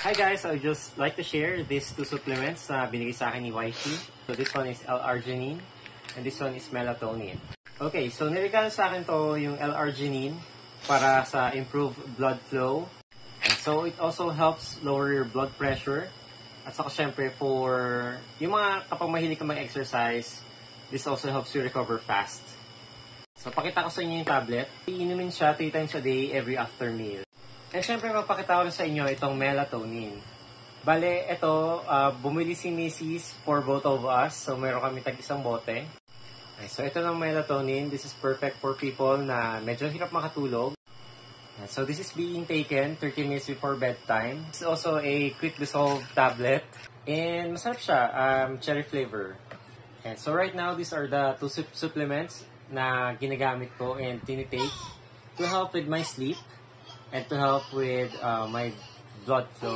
Hi guys, I would just like to share these two supplements na binigay sa akin ni YC. So this one is L-arginine and this one is melatonin. Okay, so niregalo sa akin to yung L-arginine para sa improved blood flow. And so it also helps lower your blood pressure. At saka syempre for yung mga kapag mahilig ka mag-exercise, this also helps you recover fast. So pakita ko sa inyo yung tablet. Iinumin siya 3 times a day every after meal. And syempre, mapakita ko rin sa inyo itong melatonin. Bale, ito, bumili si Mrs. for both of us. So, meron kami tag-isang bote. Okay, so, ito ng melatonin. This is perfect for people na medyo hirap makatulog. So, this is being taken 30 minutes before bedtime. It's also a quick dissolve tablet. And masarap siya, cherry flavor. And so, right now, these are the two supplements na ginagamit ko and tinitake to help with my sleep and to help with my blood flow.